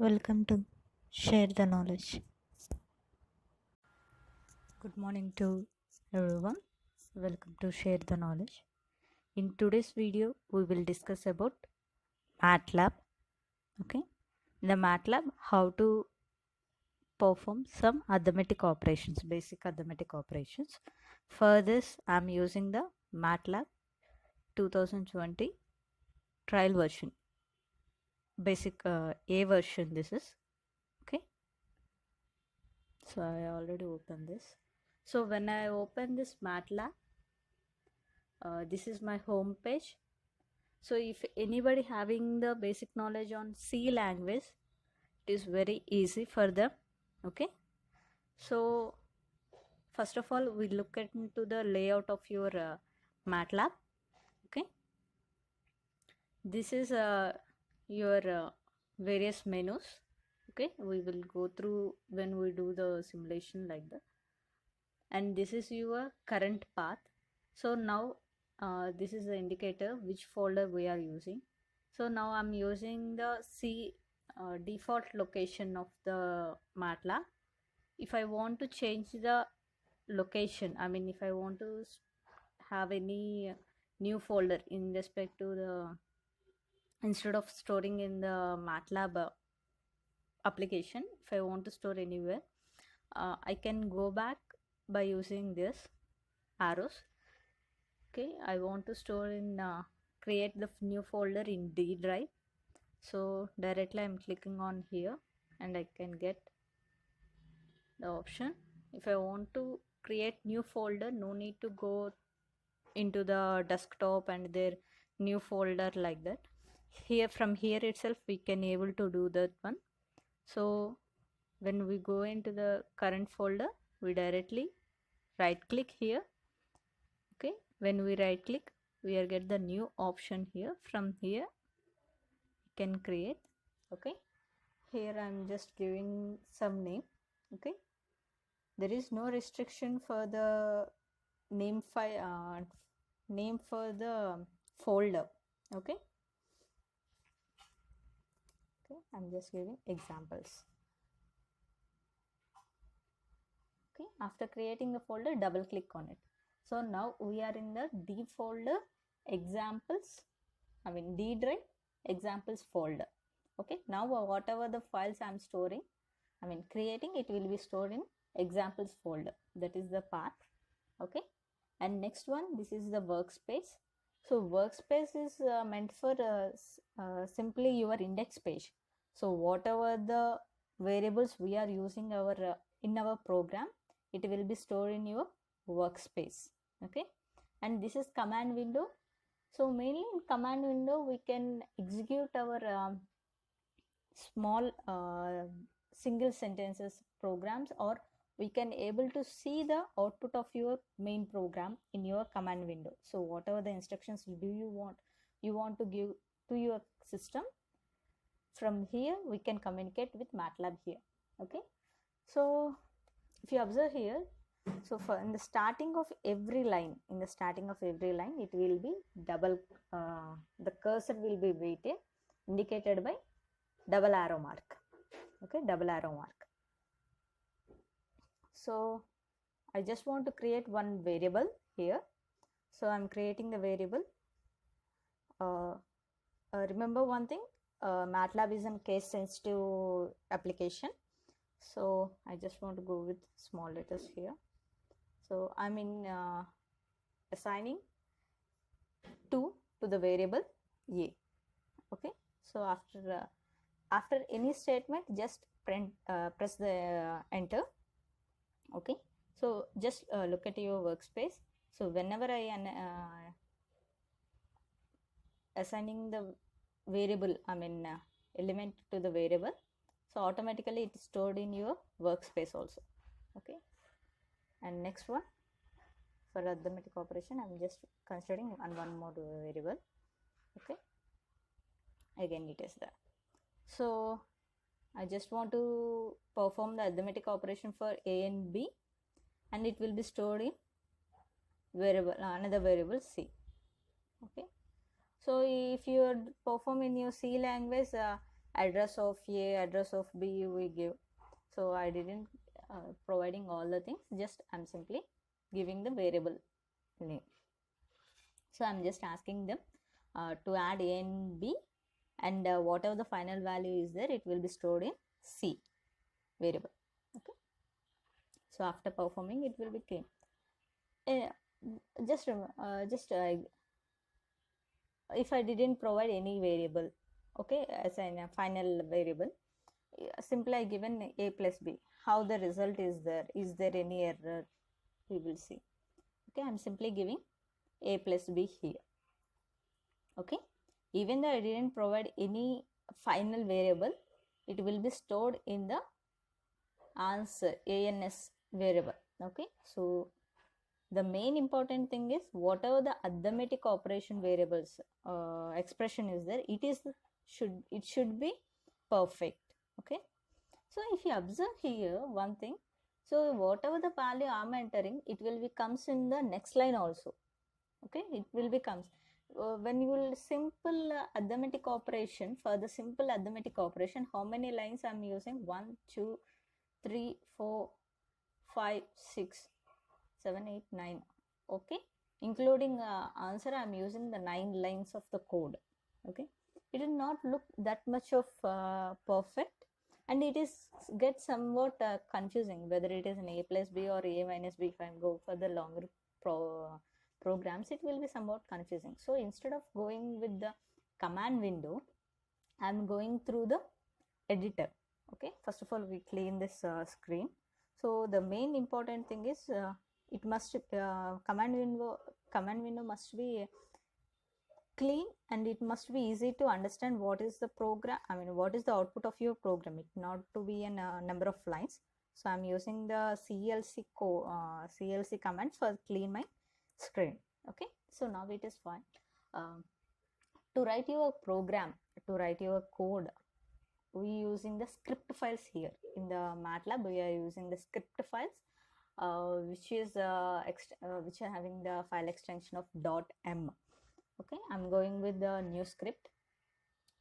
Welcome to Share the Knowledge. Good morning to everyone. Welcome to Share the Knowledge. In today's video, we will discuss about MATLAB. Okay, in the MATLAB, how to perform some arithmetic operations, basic arithmetic operations. For this, I'm using the MATLAB 2020 trial version, basic A version. This is okay. So I already opened this. So when I open this MATLAB, this is my home page. So if anybody having the basic knowledge on C language, it is very easy for them. Okay, so first of all we look into the layout of your MATLAB. Okay, this is your various menus. Okay, we will go through when we do the simulation like that. And this is your current path. So now this is the indicator which folder we are using. So now I'm using the C default location of the MATLAB. If I want to change the location, I mean if I want to have any new folder in respect to the, instead of storing in the MATLAB application, if I want to store anywhere, I can go back by using this arrows. Okay, I want to store in create the new folder in D drive. So directly I'm clicking on here and I can get the option. If I want to create new folder, no need to go into the desktop and their new folder like that. Here, from here itself we can able to do that one. So when we go into the current folder, we directly right click here. Okay, when we right click, we are get the new option here. From here you can create. Okay, here I'm just giving some name. Okay, there is no restriction for the name file, name for the folder. Okay, okay, I'm just giving examples. Okay, after creating the folder, double click on it. So now we are in the D folder examples, I mean D drive examples folder. Okay, now whatever the files I'm storing, I mean creating, it will be stored in examples folder. That is the path. Okay, and next one, this is the workspace. So workspace is meant for simply your index page. So whatever the variables we are using our in our program, it will be stored in your workspace. Okay, and this is command window. So mainly in command window we can execute our small single sentences programs, or we can able to see the output of your main program in your command window. So whatever the instructions do you want to give to your system, from here we can communicate with MATLAB here. Okay, so if you observe here, so for in the starting of every line, it will be double, the cursor will be weighted, indicated by double arrow mark. Okay, double arrow mark. So I just want to create one variable here. So I'm creating the variable. Remember one thing, MATLAB is a case sensitive application. So I just want to go with small letters here. So I'm in assigning 2 to the variable A. Okay, so after any statement, just press the enter. Okay, so just look at your workspace. So whenever I assigning the variable, I mean element to the variable, so automatically it is stored in your workspace also. Okay, and next one, for arithmetic operation, I'm just considering one more variable. Okay, again it is there. So I just want to perform the arithmetic operation for A and B, and it will be stored in variable, another variable C. Okay, so if you perform in your C language, address of A, address of B we give. So I didn't providing all the things, just I'm simply giving the variable name. So I'm just asking them to add A and B, and whatever the final value is there, it will be stored in C variable. Okay, so after performing, it will be clean. Just if I didn't provide any variable, okay, as a final variable, simply I given A plus B. How the result is there? Is there any error? We will see. Okay, I'm simply giving A plus B here. Okay, even though I didn't provide any final variable, it will be stored in the answer ANS variable. Okay, so the main important thing is whatever the arithmetic operation variables expression is there, it should be perfect. Okay, so if you observe here one thing, so whatever the value I'm entering, it will be comes in the next line also. Okay, it will be comes when you will simple arithmetic operation. For the simple arithmetic operation, how many lines I'm using? 1 2 3 4 5 6 7 8 9. Okay, including answer, I'm using the 9 lines of the code. Okay, it will not look that much of perfect, and it is get somewhat confusing whether it is an A plus B or A minus B. If I go for the longer programs, it will be somewhat confusing. So instead of going with the command window, I'm going through the editor. Okay, first of all, we clean this screen. So the main important thing is it must command window must be clean, and it must be easy to understand what is the program, what is the output of your program. It not to be a number of lines. So I'm using the CLC command for clean my screen. Okay, so now it is fine. To write your program, to write your code, we using the script files here in the MATLAB. We are using the script files, which are having the file extension of .m. Okay, I'm going with the new script.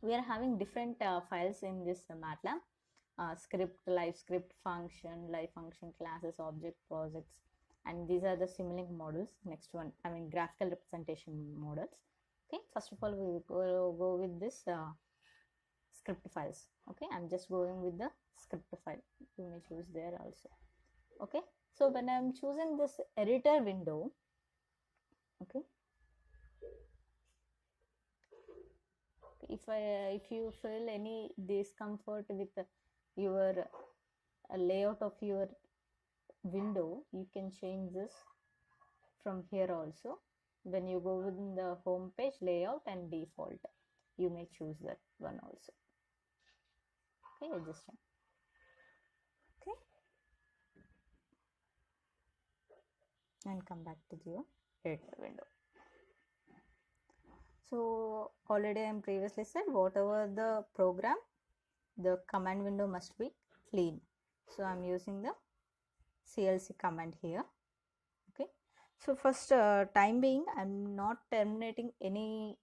We are having different files in this MATLAB. Script, live script, function, live function, classes, object, projects, and these are the Simulink models. Next one, graphical representation models. Okay, first of all, we will go with this script files. Okay, I'm just going with the script file. You may choose there also. Okay, so when I'm choosing this editor window, okay, if you feel any discomfort with your layout of your window, you can change this from here also. When you go within the home page, layout and default, you may choose that one also. Okay, adjusting. Okay, and come back to your editor window. So already I previously said whatever the program, the command window must be clean. So I'm using the CLC command here. Okay, so first time being, I'm not terminating any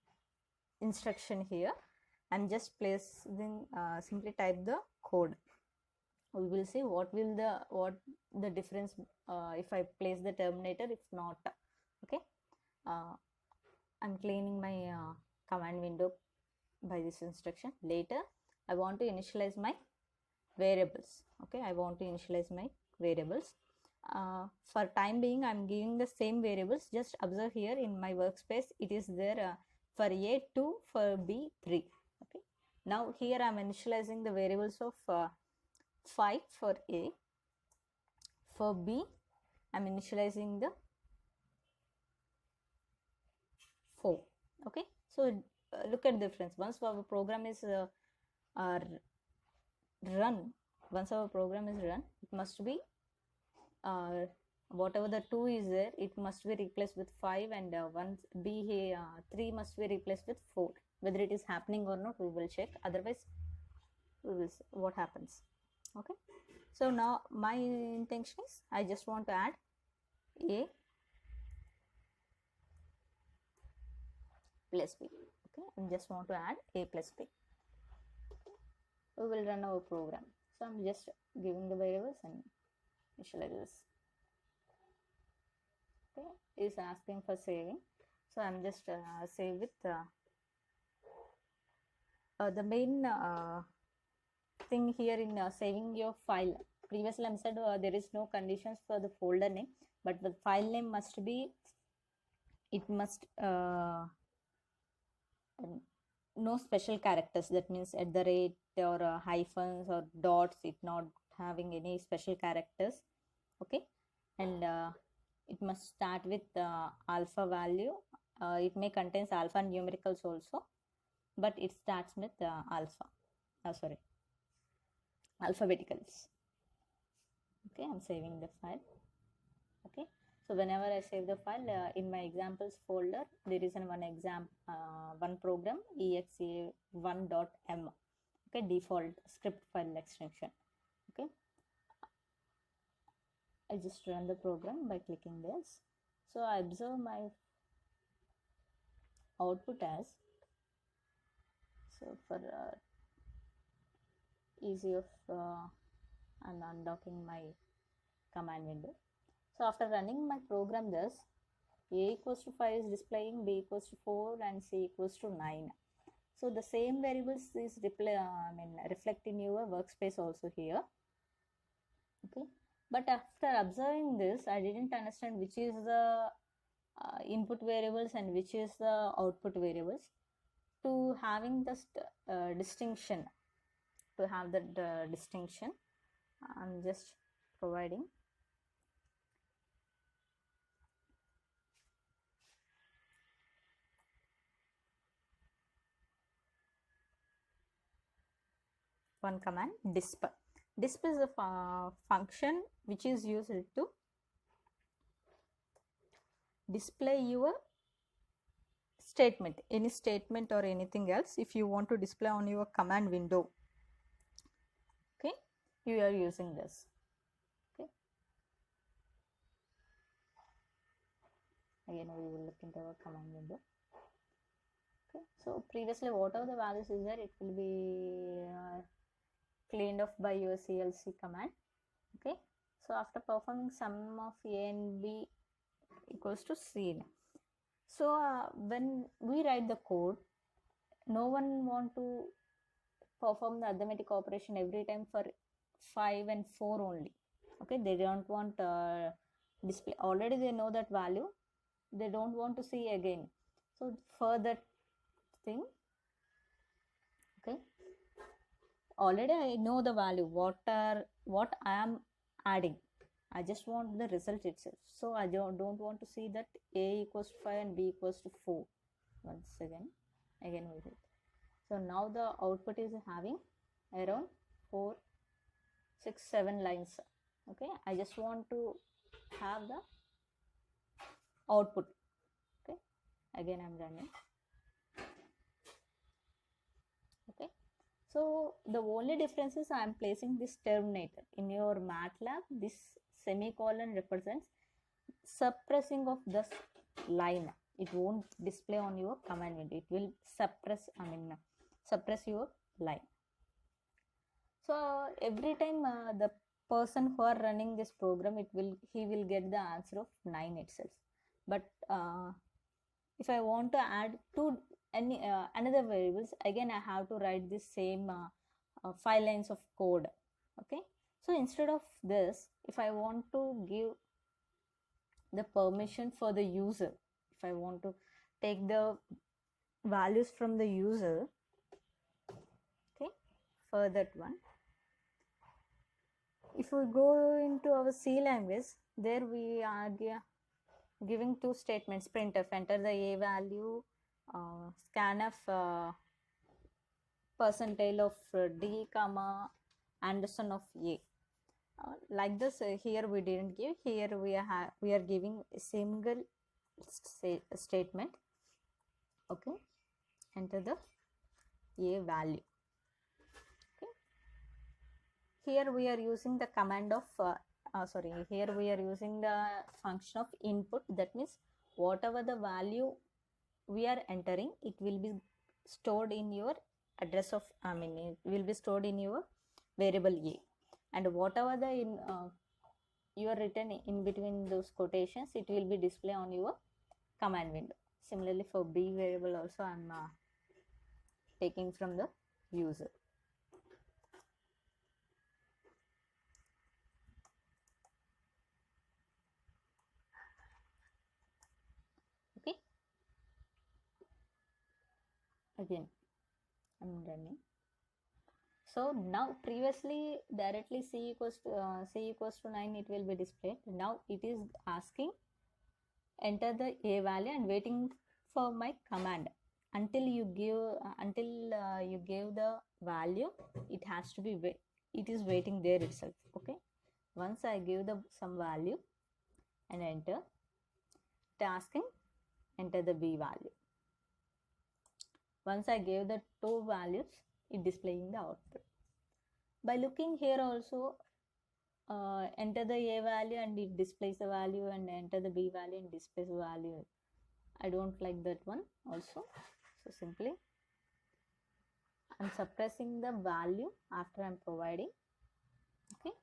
instruction here. I'm just placing simply type the code. We will see what the difference if I place the terminator, if not. Okay, I'm cleaning my command window by this instruction. Later I want to initialize my variables. Okay, I want to initialize my variables. For time being, I'm giving the same variables. Just observe here in my workspace, it is there for A 2, for B 3. Okay, now here I'm initializing the variables of 5 for A. For B, I'm initializing the 4. Okay, so look at the difference. Once our program is run, once our program is run, it must be whatever the 2 is there, it must be replaced with 5, and once B here 3 must be replaced with 4. Whether it is happening or not, we will check. Otherwise, we will see what happens. Okay, so now my intention is I just want to add A plus B. Okay, I just want to add A plus B. we will run our program. So I'm just giving the variables and initialize this. Okay, is asking for saving, so I'm just save with the main thing here in saving your file. Previously I said there is no conditions for the folder name, but the file name must be, it must no special characters, that means at the rate or hyphens or dots, it not having any special characters. Okay, and it must start with alpha value. It may contains alpha numericals also, but it starts with alpha, sorry, alphabeticals. Okay, I'm saving the file. Okay, so whenever I save the file, in my examples folder there is one program exe1.m. okay, default script file extension. Okay, I just run the program by clicking this. So I observe my output as, so for easy of I'm undocking my command window. So after running my program, this a equals to 5 is displaying, b equals to 4 and c equals to 9. So the same variables is reflect in your workspace also here. Okay, but after observing this, I didn't understand which is the input variables and which is the output variables. To having this distinction, to have that distinction, I'm just providing one command, disp. Disp is a function which is used to display your statement, any statement or anything else. If you want to display on your command window, okay, you are using this. Okay, again we will look into our command window. Okay, so previously whatever the values is there, it will be cleaned off by your clc command. Okay, so after performing sum of a and b equals to c. So when we write the code, no one want to perform the arithmetic operation every time for 5 and 4 only. Okay, they don't want display, already they know that value, they don't want to see again. So for that thing, okay, already I know the value, what I am adding, I just want the result itself. So I don't want to see that a equals to 5 and b equals to 4. Once again we did. So now the output is having around 4, 6, 7 lines. Okay, I just want to have the output. Okay, again I'm running. Okay, so the only difference is I am placing this terminator. In your MATLAB, this semicolon represents suppressing of this line. It won't display on your command window, it will suppress your line. So every time the person who are running this program, he will get the answer of 9 itself. But if I want to add another variables, again I have to write this same 5 lines of code. Okay, so instead of this, if I want to give the permission for the user, if I want to take the values from the user, okay, for that one, if we go into our C language, there we are giving two statements: printf, enter the a value, scanf percentile of d comma Anderson of a. Like this, here we didn't give. Here we are giving a single statement. Okay, enter the a value. Okay, here we are using the command of here we are using the function of input. That means whatever the value we are entering, it will be stored in your address of, it will be stored in your variable A, and whatever the you are written in between those quotations, it will be displayed on your command window. Similarly for B variable also I'm taking from the user. Okay, again I'm running. So now previously directly c equals to 9 it will be displayed. Now it is asking enter the A value and waiting for my command until you give the value. It has to be it is waiting there itself. Okay, once I give the some value and enter, tasking enter the B value. Once I gave the two values, it displaying the output. By looking here also, enter the A value and it displays the value, and enter the B value and displays the value. I don't like that one also. So simply I'm suppressing the value after I'm providing. Okay.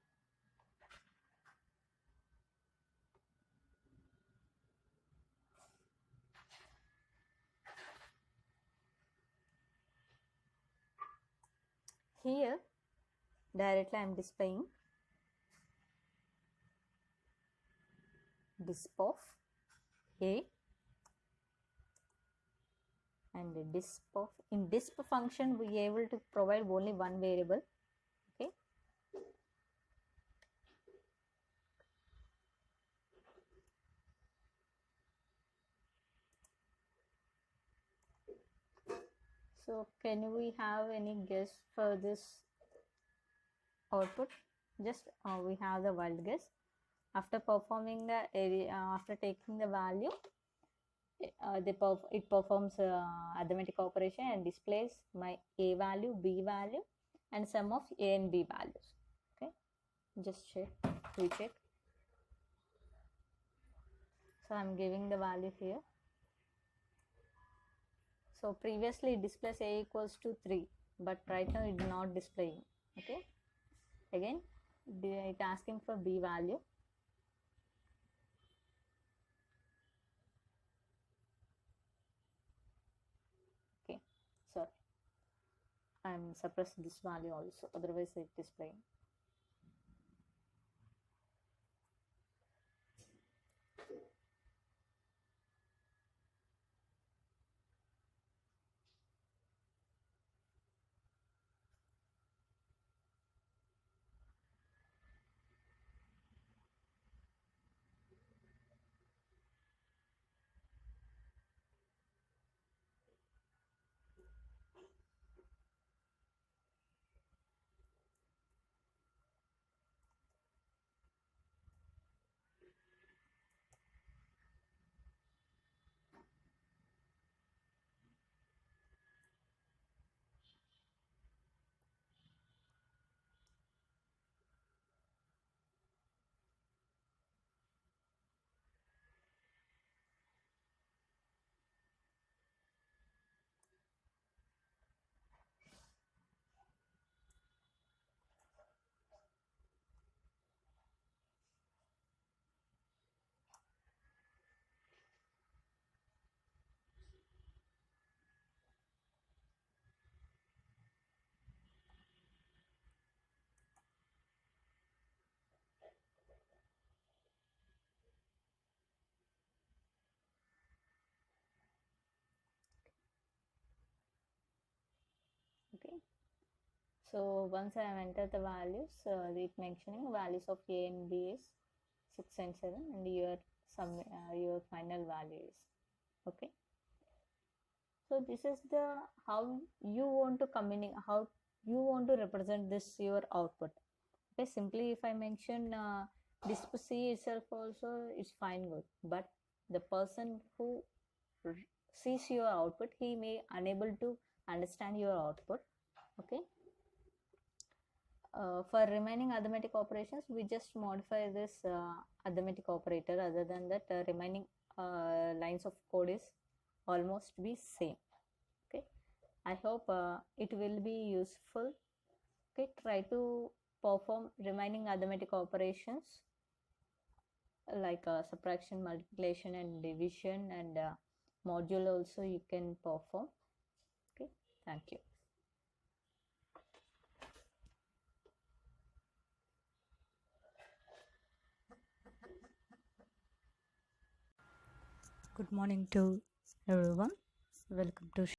Here directly I'm displaying disp of A and disp of, in disp function we are able to provide only one variable. Okay, so can we have any guess for this output? Just we have the wild guess. After performing the area, after taking the value, it performs arithmetic operation and displays my A value, B value, and sum of A and B values. Okay, just check, recheck. So I'm giving the value here. So previously it displays A equals to 3, but right now it's not displaying. Okay, again it asking for B value. Okay, so I'm suppressing this value also, otherwise it displaying. Okay, so once I have entered the values, it mentioning values of A and B is 6 and 7, and your final value is. Okay, so this is the how you want to communicate, how you want to represent this your output. Okay, simply if I mention this C itself also, it's fine good, but the person who sees your output, he may unable to understand your output. Okay, for remaining arithmetic operations, we just modify this arithmetic operator. Other than that, remaining lines of code is almost be same. Okay, I hope it will be useful. Okay, try to perform remaining arithmetic operations like subtraction, multiplication, and division, and module also you can perform. Okay, thank you. Good morning to everyone. Welcome to